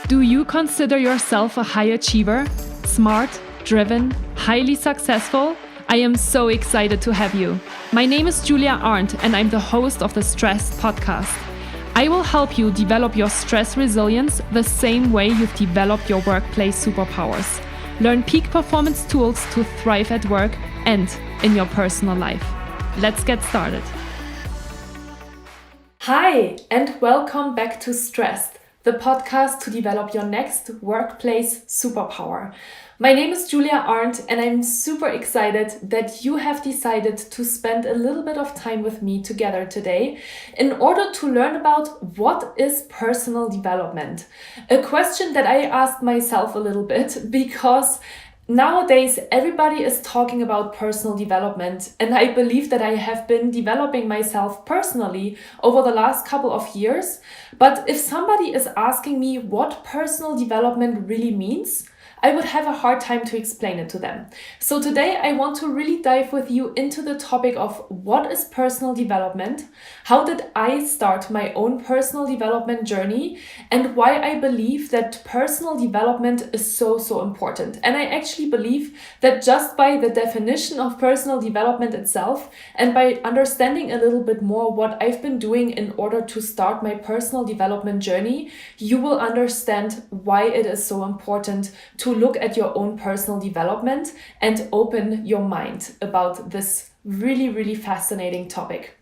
Do you consider yourself a high achiever? Smart, driven, highly successful? I am so excited to have you. My name is Julia Arndt and I'm the host of the Stress Podcast. I will help you develop your stress resilience the same way you've developed your workplace superpowers. Learn peak performance tools to thrive at work and in your personal life. Let's get started. Hi, and welcome back to Stressed, the podcast to develop your next workplace superpower. My name is Julia Arndt and I'm super excited that you have decided to spend a little bit of time with me together today in order to learn about what is personal development. A question that I asked myself a little bit because nowadays, everybody is talking about personal development, and I believe that I have been developing myself personally over the last couple of years. But if somebody is asking me what personal development really means, I would have a hard time to explain it to them. So today I want to really dive with you into the topic of what is personal development, how did I start my own personal development journey, and why I believe that personal development is so important. And I actually believe that just by the definition of personal development itself and by understanding a little bit more what I've been doing in order to start my personal development journey, you will understand why it is so important to look at your own personal development and open your mind about this really fascinating topic.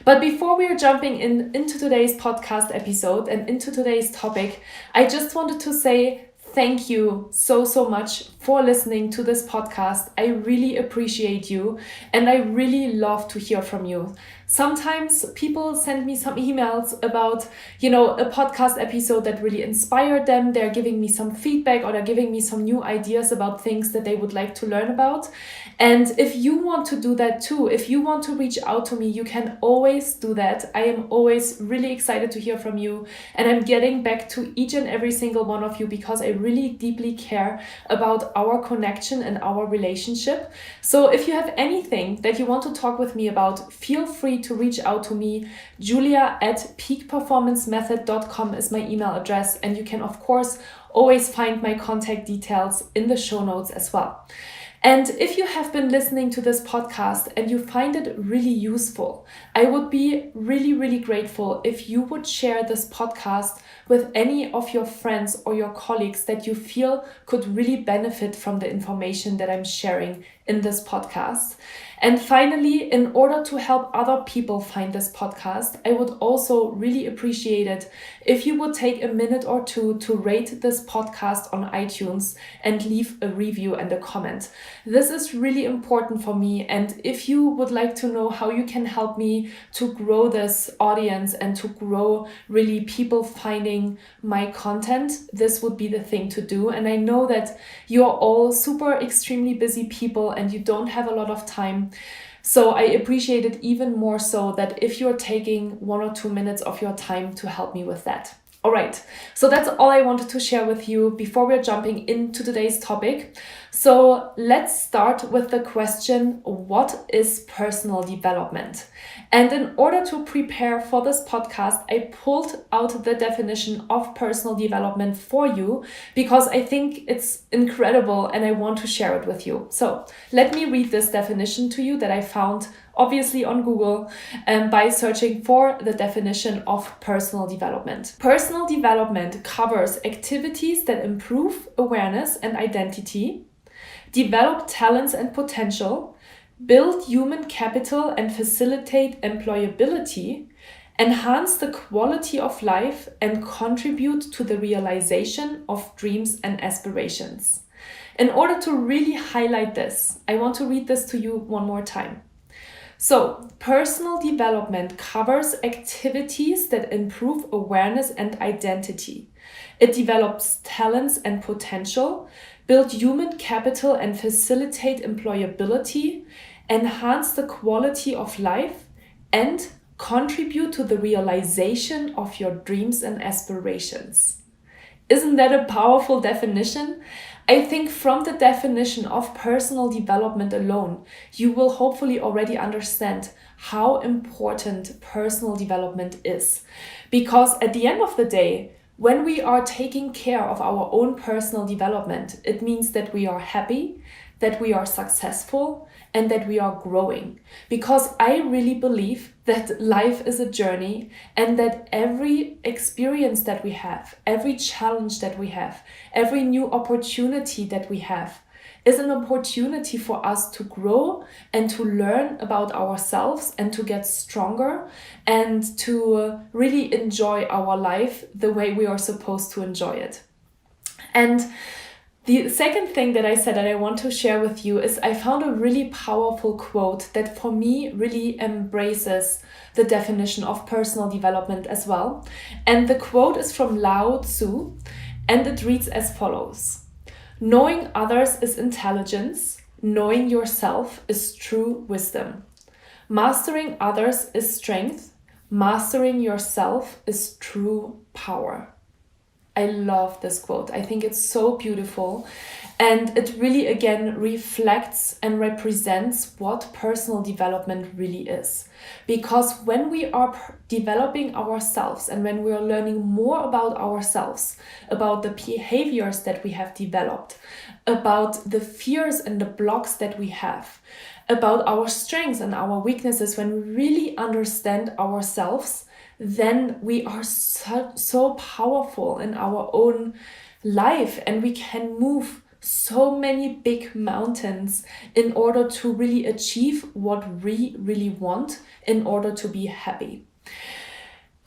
But before we are jumping into today's podcast episode and into today's topic, I just wanted to say thank you so much for listening to this podcast. I really appreciate you and I really love to hear from you. Sometimes people send me some emails about, a podcast episode that really inspired them. They're giving me some feedback or they're giving me some new ideas about things that they would like to learn about. And if you want to do that too, if you want to reach out to me, you can always do that. I am always really excited to hear from you. And I'm getting back to each and every single one of you because I really deeply care about our connection and our relationship. So if you have anything that you want to talk with me about, feel free to reach out to me. Julia@peakperformancemethod.com is my email address, and you can of course always find my contact details in the show notes as well. And if you have been listening to this podcast and you find it really useful, I would be really grateful if you would share this podcast with any of your friends or your colleagues that you feel could really benefit from the information that I'm sharing in this podcast. And finally, in order to help other people find this podcast, I would also really appreciate it if you would take a minute or two to rate this podcast on iTunes and leave a review and a comment. This is really important for me, and if you would like to know how you can help me to grow this audience and to grow really people finding my content, this would be the thing to do. And I know that you're all extremely busy people and you don't have a lot of time. So I appreciate it even more so that if you're taking 1 or 2 minutes of your time to help me with that. All right, so that's all I wanted to share with you before we're jumping into today's topic. So let's start with the question, what is personal development? And in order to prepare for this podcast, I pulled out the definition of personal development for you because I think it's incredible and I want to share it with you. So let me read this definition to you that I found obviously on Google by searching for the definition of personal development. Personal development covers activities that improve awareness and identity, develop talents and potential, build human capital and facilitate employability, enhance the quality of life, and contribute to the realization of dreams and aspirations. In order to really highlight this, I want to read this to you one more time. So, personal development covers activities that improve awareness and identity. It develops talents and potential, build human capital and facilitate employability, enhance the quality of life, and contribute to the realization of your dreams and aspirations. Isn't that a powerful definition? I think from the definition of personal development alone, you will hopefully already understand how important personal development is. Because at the end of the day, When we are taking care of our own personal development, it means that we are happy, that we are successful, and that we are growing. Because I really believe that life is a journey and that every experience that we have, every challenge that we have, every new opportunity that we have is an opportunity for us to grow and to learn about ourselves and to get stronger and to really enjoy our life the way we are supposed to enjoy it. And the second thing that I said that I want to share with you is I found a really powerful quote that for me really embraces the definition of personal development as well. And the quote is from Lao Tzu, and it reads as follows: "Knowing others is intelligence, knowing yourself is true wisdom. Mastering others is strength, mastering yourself is true power." I love this quote. I think it's so beautiful, and it really again reflects and represents what personal development really is. Because when we are developing ourselves and when we are learning more about ourselves, about the behaviors that we have developed, about the fears and the blocks that we have, about our strengths and our weaknesses, when we really understand ourselves, then we are so powerful in our own life, and we can move so many big mountains in order to really achieve what we really want in order to be happy.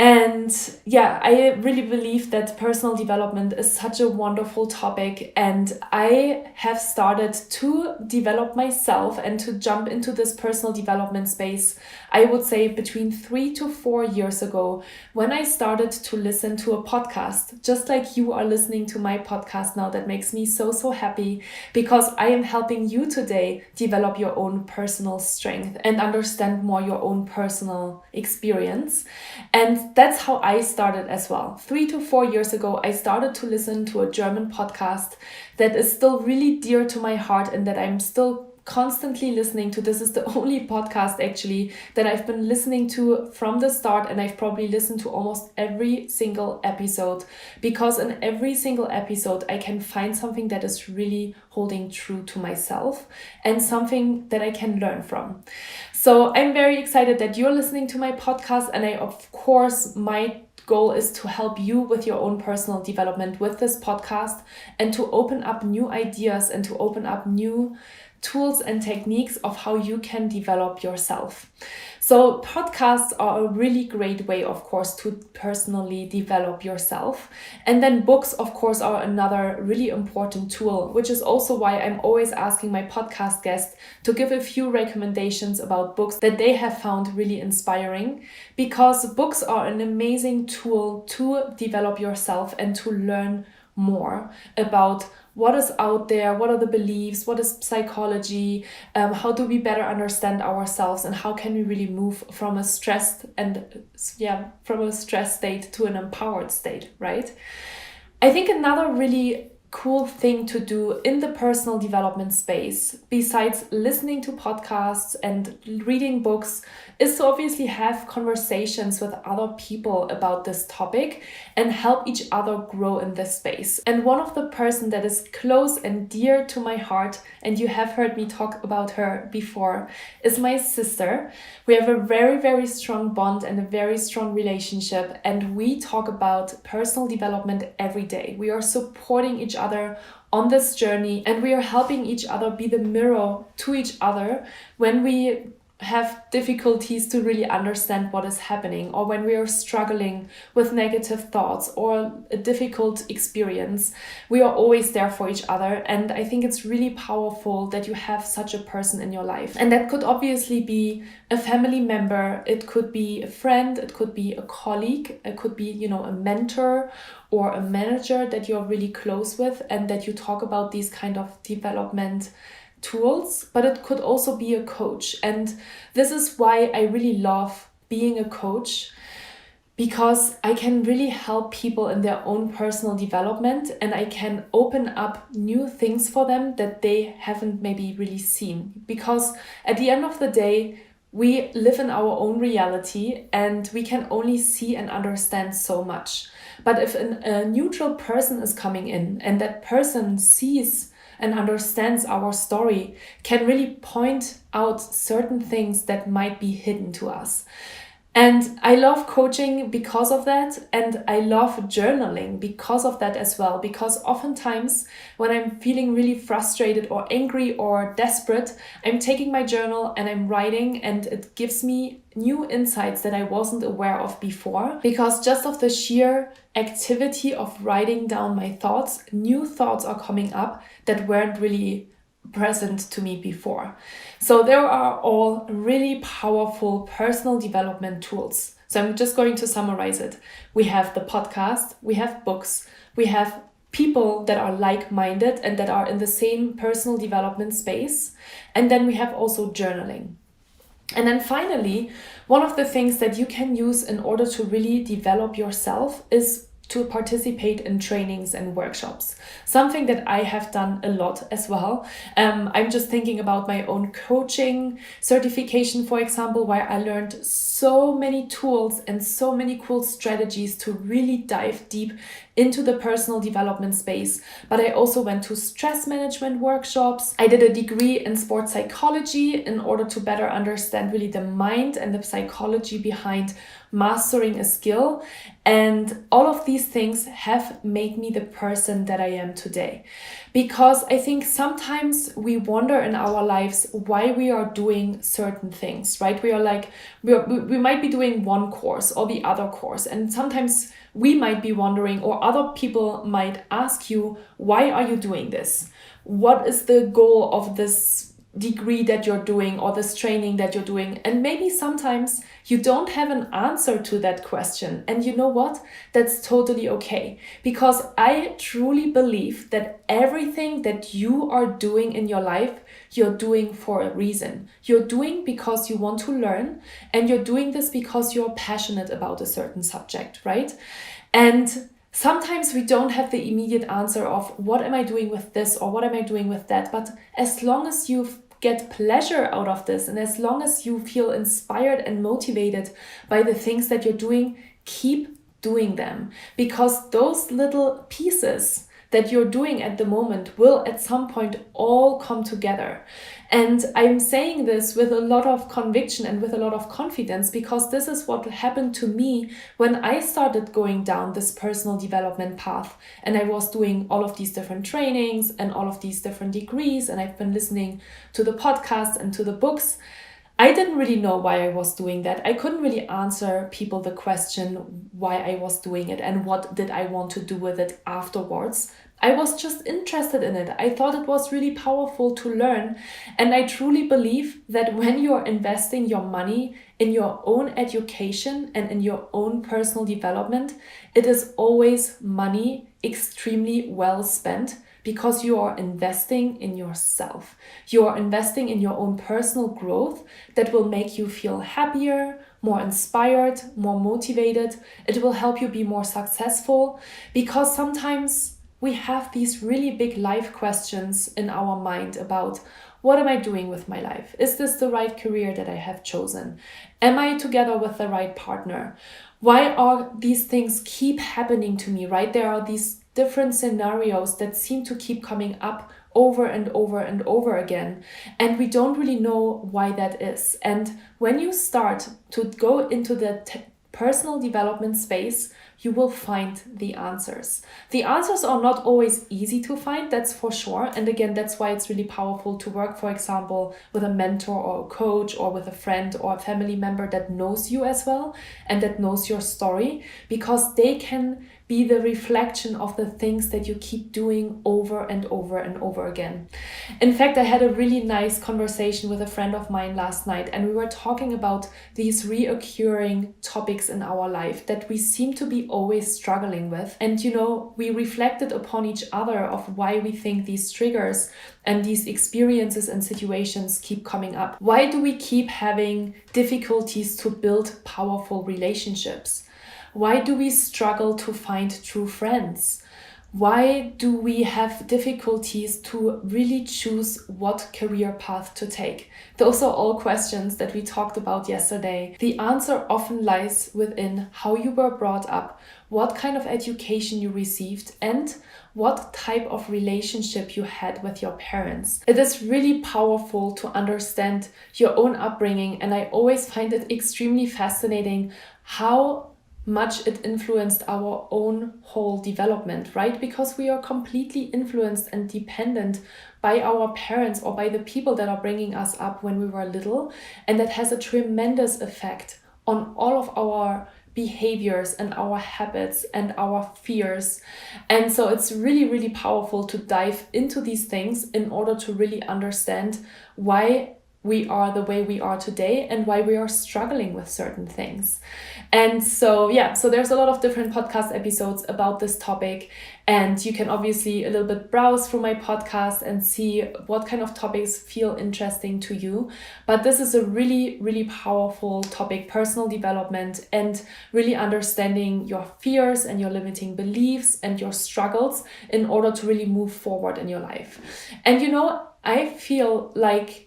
And yeah, I really believe that personal development is such a wonderful topic, and I have started to develop myself and to jump into this personal development space, I would say between 3 to 4 years ago, when I started to listen to a podcast, just like you are listening to my podcast now. That makes me so happy, because I am helping you today develop your own personal strength and understand more your own personal experience. And that's how I started as well. 3 to 4 years ago, I started to listen to a German podcast that is still really dear to my heart and that I'm still constantly listening to. This is the only podcast actually that I've been listening to from the start, and I've probably listened to almost every single episode, because in every single episode I can find something that is really holding true to myself and something that I can learn from. So I'm very excited that you're listening to my podcast, and of course my goal is to help you with your own personal development with this podcast, and to open up new ideas and to open up new tools and techniques of how you can develop yourself. So podcasts are a really great way, of course, to personally develop yourself. And then books, of course, are another really important tool, which is also why I'm always asking my podcast guests to give a few recommendations about books that they have found really inspiring, because books are an amazing tool to develop yourself and to learn more about what is out there, what are the beliefs, what is psychology, how do we better understand ourselves, and how can we really move from a stressed state to an empowered state, right? I think another really cool thing to do in the personal development space, besides listening to podcasts and reading books, is to obviously have conversations with other people about this topic and help each other grow in this space. And one of the person that is close and dear to my heart, and you have heard me talk about her before, is my sister. We have a very strong bond and a very strong relationship, and we talk about personal development every day. We are supporting each other on this journey, and we are helping each other be the mirror to each other when we have difficulties to really understand what is happening, or when we are struggling with negative thoughts or a difficult experience. We are always there for each other, and I think it's really powerful that you have such a person in your life. And that could obviously be a family member, it could be a friend, it could be a colleague, it could be, a mentor or a manager that you're really close with and that you talk about these kind of development tools. But it could also be a coach, and this is why I really love being a coach, because I can really help people in their own personal development, and I can open up new things for them that they haven't maybe really seen. Because at the end of the day, we live in our own reality and we can only see and understand so much. But if a neutral person is coming in and that person sees and understands our story, can really point out certain things that might be hidden to us. And I love coaching because of that. And I love journaling because of that as well. Because oftentimes when I'm feeling really frustrated or angry or desperate, I'm taking my journal and I'm writing, and it gives me new insights that I wasn't aware of before. Because just of the sheer activity of writing down my thoughts, new thoughts are coming up that weren't really present to me before. So there are all really powerful personal development tools. So I'm just going to summarize it. We have the podcast, we have books, we have people that are like-minded and that are in the same personal development space. And then we have also journaling. And then finally, one of the things that you can use in order to really develop yourself is to participate in trainings and workshops. Something that I have done a lot as well. I'm just thinking about my own coaching certification, for example, where I learned so many tools and so many cool strategies to really dive deep into the personal development space. But I also went to stress management workshops. I did a degree in sports psychology in order to better understand really the mind and the psychology behind mastering a skill. And all of these things have made me the person that I am today. Because I think sometimes we wonder in our lives why we are doing certain things, right? We are like, we might be doing one course or the other course. And sometimes we might be wondering, or other people might ask you, why are you doing this? What is the goal of this degree that you're doing or this training that you're doing? And maybe sometimes you don't have an answer to that question. And you know what? That's totally okay. Because I truly believe that everything that you are doing in your life, you're doing for a reason. You're doing because you want to learn, and you're doing this because you're passionate about a certain subject, right? And sometimes we don't have the immediate answer of what am I doing with this or what am I doing with that. But as long as you get pleasure out of this, and as long as you feel inspired and motivated by the things that you're doing, keep doing them. Because those little pieces that you're doing at the moment will at some point all come together. And I'm saying this with a lot of conviction and with a lot of confidence, because this is what happened to me when I started going down this personal development path. And I was doing all of these different trainings and all of these different degrees, and I've been listening to the podcasts and to the books. I didn't really know why I was doing that. I couldn't really answer people the question why I was doing it and what did I want to do with it afterwards. I was just interested in it. I thought it was really powerful to learn. And I truly believe that when you're investing your money in your own education and in your own personal development, it is always money extremely well spent, because you are investing in yourself. You are investing in your own personal growth that will make you feel happier, more inspired, more motivated. It will help you be more successful, because sometimes we have these really big life questions in our mind about, what am I doing with my life? Is this the right career that I have chosen? Am I together with the right partner? Why are these things keep happening to me, right? There are these different scenarios that seem to keep coming up over and over and over again. And we don't really know why that is. And when you start to go into the personal development space, you will find the answers. The answers are not always easy to find, that's for sure. And again, that's why it's really powerful to work, for example, with a mentor or a coach or with a friend or a family member that knows you as well and that knows your story, because they can be the reflection of the things that you keep doing over and over and over again. In fact, I had a really nice conversation with a friend of mine last night, and we were talking about these reoccurring topics in our life that we seem to be always struggling with. And we reflected upon each other of why we think these triggers and these experiences and situations keep coming up. Why do we keep having difficulties to build powerful relationships? Why do we struggle to find true friends? Why do we have difficulties to really choose what career path to take? Those are all questions that we talked about yesterday. The answer often lies within how you were brought up, what kind of education you received, and what type of relationship you had with your parents. It is really powerful to understand your own upbringing, and I always find it extremely fascinating how much it influenced our own whole development, right? Because we are completely influenced and dependent by our parents or by the people that are bringing us up when we were little. And that has a tremendous effect on all of our behaviors and our habits and our fears. And so it's really, really powerful to dive into these things in order to really understand why we are the way we are today and why we are struggling with certain things. And so there's a lot of different podcast episodes about this topic, and you can obviously a little bit browse through my podcast and see what kind of topics feel interesting to you. But this is a really, really powerful topic, personal development, and really understanding your fears and your limiting beliefs and your struggles in order to really move forward in your life. And I feel like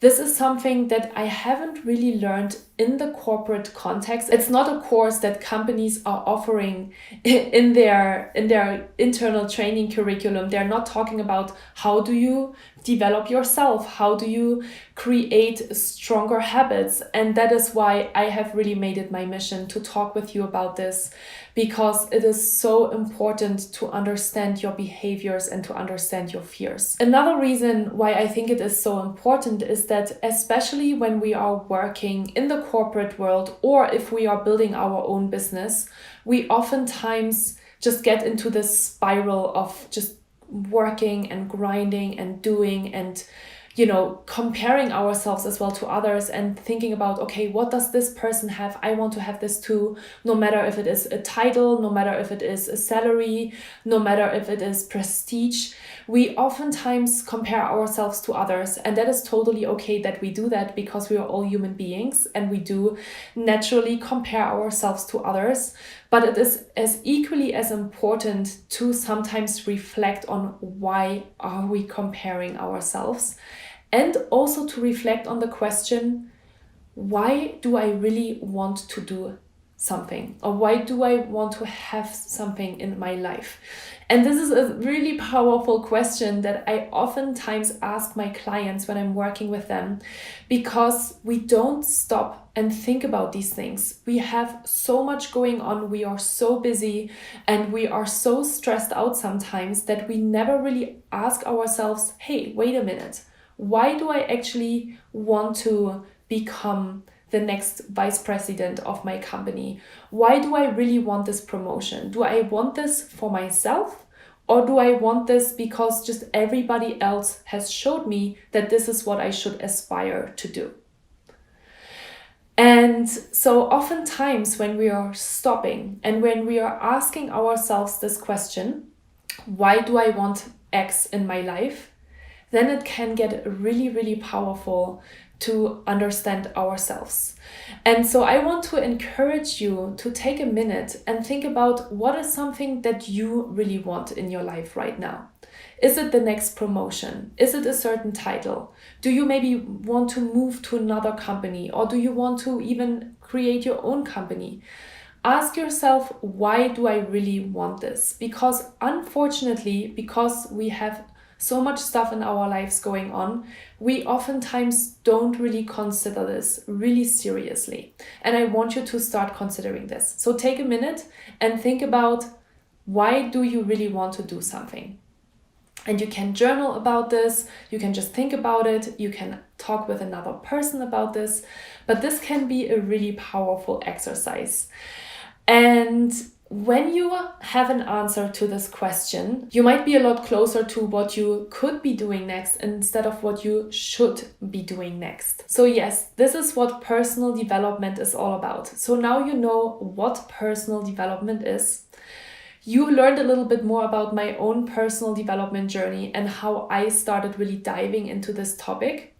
this is something that I haven't really learned in the corporate context. It's not a course that companies are offering in their internal training curriculum. They're not talking about how do you develop yourself, how do you create stronger habits. And that is why I have really made it my mission to talk with you about this, because it is so important to understand your behaviors and to understand your fears. Another reason why I think it is so important is that especially when we are working in the corporate world, or if we are building our own business, we oftentimes just get into this spiral of just working and grinding and doing and comparing ourselves as well to others and thinking about, okay, what does this person have? I want to have this too, no matter if it is a title, no matter if it is a salary, no matter if it is prestige. We oftentimes compare ourselves to others, and that is totally okay that we do that, because we are all human beings and we do naturally compare ourselves to others. But it is as equally as important to sometimes reflect on why are we comparing ourselves, and also to reflect on the question, why do I really want to do something, or why do I want to have something in my life? And this is a really powerful question that I oftentimes ask my clients when I'm working with them, because we don't stop and think about these things. We have so much going on, we are so busy, and we are so stressed out sometimes that we never really ask ourselves, hey, wait a minute, why do I actually want to become the next vice president of my company? Why do I really want this promotion? Do I want this for myself, or do I want this because just everybody else has showed me that this is what I should aspire to do? And so oftentimes when we are stopping and when we are asking ourselves this question, why do I want X in my life? Then it can get really, really powerful to understand ourselves. And so I want to encourage you to take a minute and think about, what is something that you really want in your life right now? Is it the next promotion? Is it a certain title? Do you maybe want to move to another company, or do you want to even create your own company? Ask yourself, why do I really want this? Because unfortunately, because we have so much stuff in our lives going on, we oftentimes don't really consider this really seriously. And I want you to start considering this. So take a minute and think about, why do you really want to do something? And you can journal about this, you can just think about it, you can talk with another person about this, but this can be a really powerful exercise. And when you have an answer to this question, you might be a lot closer to what you could be doing next instead of what you should be doing next. So yes, this is what personal development is all about. So now you know what personal development is. You learned a little bit more about my own personal development journey and how I started really diving into this topic.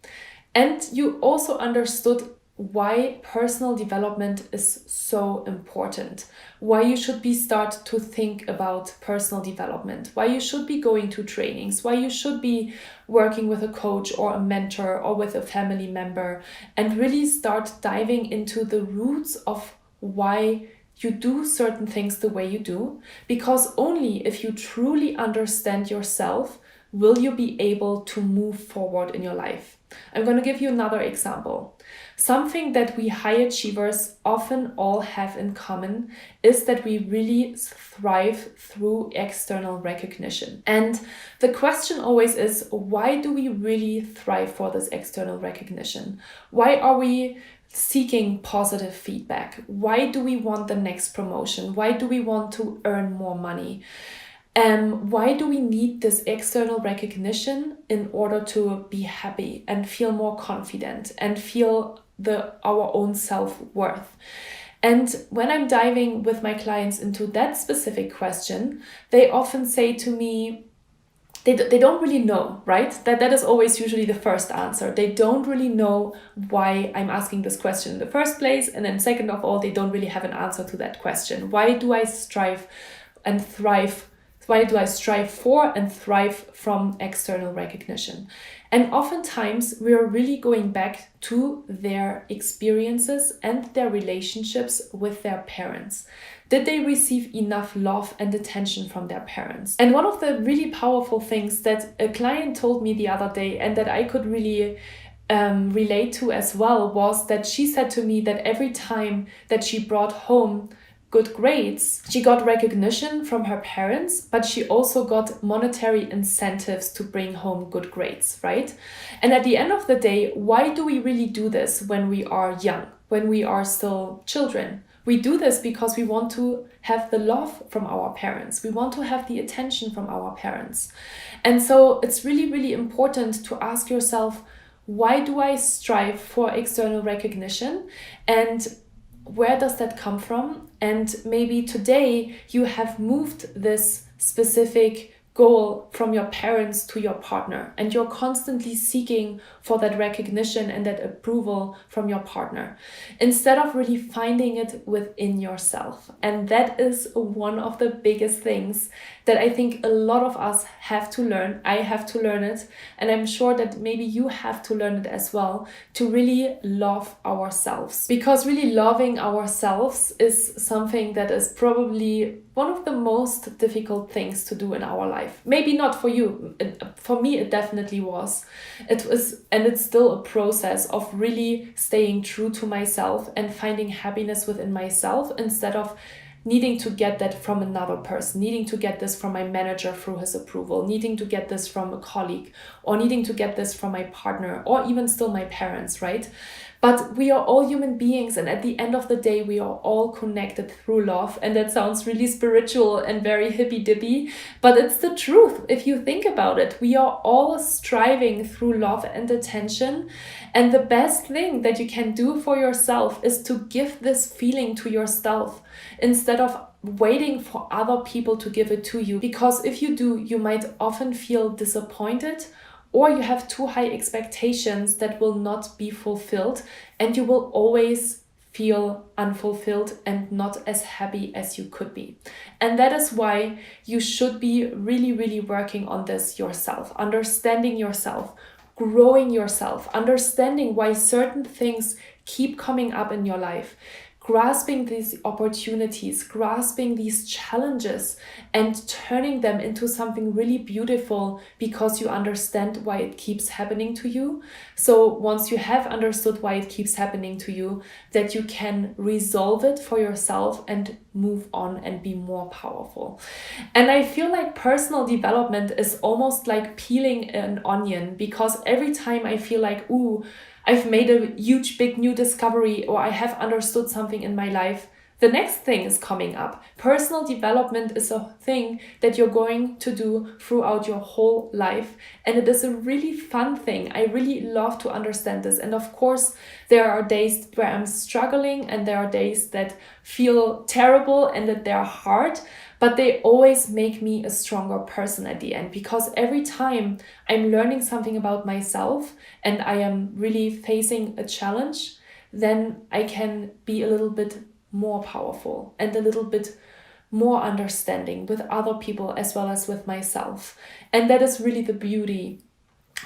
And you also understood why personal development is so important, why you should start to think about personal development, why you should be going to trainings, why you should be working with a coach or a mentor or with a family member, and really start diving into the roots of why you do certain things the way you do, because only if you truly understand yourself will you be able to move forward in your life. I'm going to give you another example. Something that we high achievers often all have in common is that we really thrive through external recognition. And the question always is, why do we really thrive for this external recognition? Why are we seeking positive feedback? Why do we want the next promotion? Why do we want to earn more money? Why do we need this external recognition in order to be happy and feel more confident and feel our own self-worth? And when I'm diving with my clients into that specific question, they often say to me, they don't really know, right? That is always usually the first answer. They don't really know why I'm asking this question in the first place. And then second of all, they don't really have an answer to that question. Why do I strive and thrive? Why do I strive for and thrive from external recognition? And oftentimes we are really going back to their experiences and their relationships with their parents. Did they receive enough love and attention from their parents? And one of the really powerful things that a client told me the other day, and that I could really relate to as well, was that she said to me that every time that she brought home good grades, she got recognition from her parents, but she also got monetary incentives to bring home good grades, right? And at the end of the day, why do we really do this when we are young, when we are still children? We do this because we want to have the love from our parents. We want to have the attention from our parents. And so it's really, really important to ask yourself, why do I strive for external recognition? And where does that come from? And maybe today you have moved this specific goal from your parents to your partner, and you're constantly seeking for that recognition and that approval from your partner instead of really finding it within yourself. And that is one of the biggest things that I think a lot of us have to learn. I have to learn it, and I'm sure that maybe you have to learn it as well, to really love ourselves. Because really loving ourselves is something that is probably one of the most difficult things to do in our life. Maybe not for you. For me, it definitely was. It was, and it's still a process of really staying true to myself and finding happiness within myself instead of needing to get that from another person, needing to get this from my manager through his approval, needing to get this from a colleague, or needing to get this from my partner, or even still my parents, right? But we are all human beings, and at the end of the day, we are all connected through love. And that sounds really spiritual and very hippy-dippy, but it's the truth. If you think about it, we are all striving through love and attention. And the best thing that you can do for yourself is to give this feeling to yourself instead of waiting for other people to give it to you. Because if you do, you might often feel disappointed, or you have too high expectations that will not be fulfilled, and you will always feel unfulfilled and not as happy as you could be. And that is why you should be really, really working on this yourself, understanding yourself, growing yourself, understanding why certain things keep coming up in your life, grasping these opportunities, grasping these challenges, and turning them into something really beautiful because you understand why it keeps happening to you. So once you have understood why it keeps happening to you, that you can resolve it for yourself and move on and be more powerful. And I feel like personal development is almost like peeling an onion, because every time I feel like, ooh, I've made a huge, big new discovery, or I have understood something in my life, the next thing is coming up. Personal development is a thing that you're going to do throughout your whole life. And it is a really fun thing. I really love to understand this. And of course, there are days where I'm struggling, and there are days that feel terrible and that they're hard. But they always make me a stronger person at the end, because every time I'm learning something about myself and I am really facing a challenge, then I can be a little bit more powerful and a little bit more understanding with other people as well as with myself. And that is really the beauty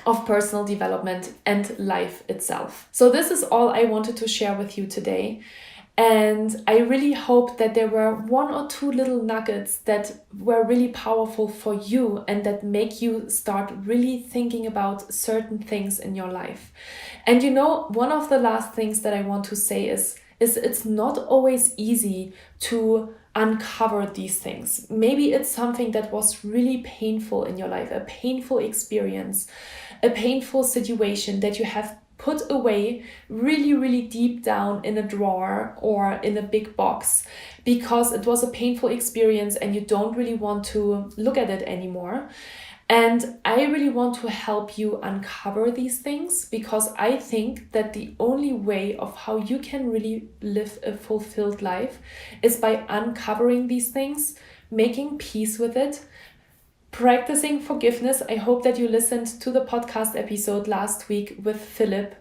of personal development and life itself. So this is all I wanted to share with you today. And I really hope that there were 1 or 2 little nuggets that were really powerful for you and that make you start really thinking about certain things in your life. And one of the last things that I want to say is it's not always easy to uncover these things. Maybe it's something that was really painful in your life, a painful experience, a painful situation that you have put away really, really deep down in a drawer or in a big box because it was a painful experience and you don't really want to look at it anymore. And I really want to help you uncover these things because I think that the only way of how you can really live a fulfilled life is by uncovering these things, making peace with it, practicing forgiveness. I hope that you listened to the podcast episode last week with Philip,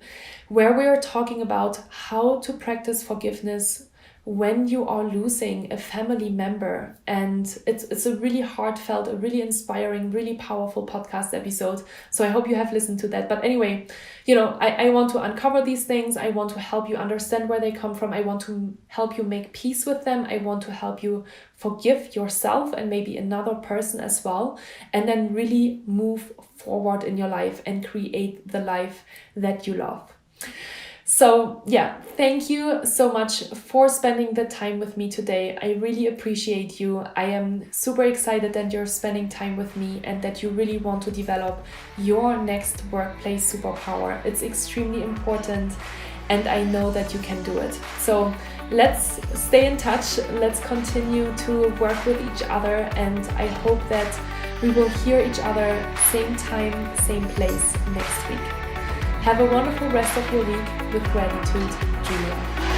where we are talking about how to practice forgiveness when you are losing a family member. And it's a really heartfelt, a really inspiring, really powerful podcast episode. So I hope you have listened to that. But anyway, I want to uncover these things. I want to help you understand where they come from. I want to help you make peace with them. I want to help you forgive yourself and maybe another person as well. And then really move forward in your life and create the life that you love. So thank you so much for spending the time with me today. I really appreciate you. I am super excited that you're spending time with me and that you really want to develop your next workplace superpower. It's extremely important and I know that you can do it. So let's stay in touch. Let's continue to work with each other, and I hope that we will hear each other same time, same place next week. Have a wonderful rest of your week. With gratitude, Julia.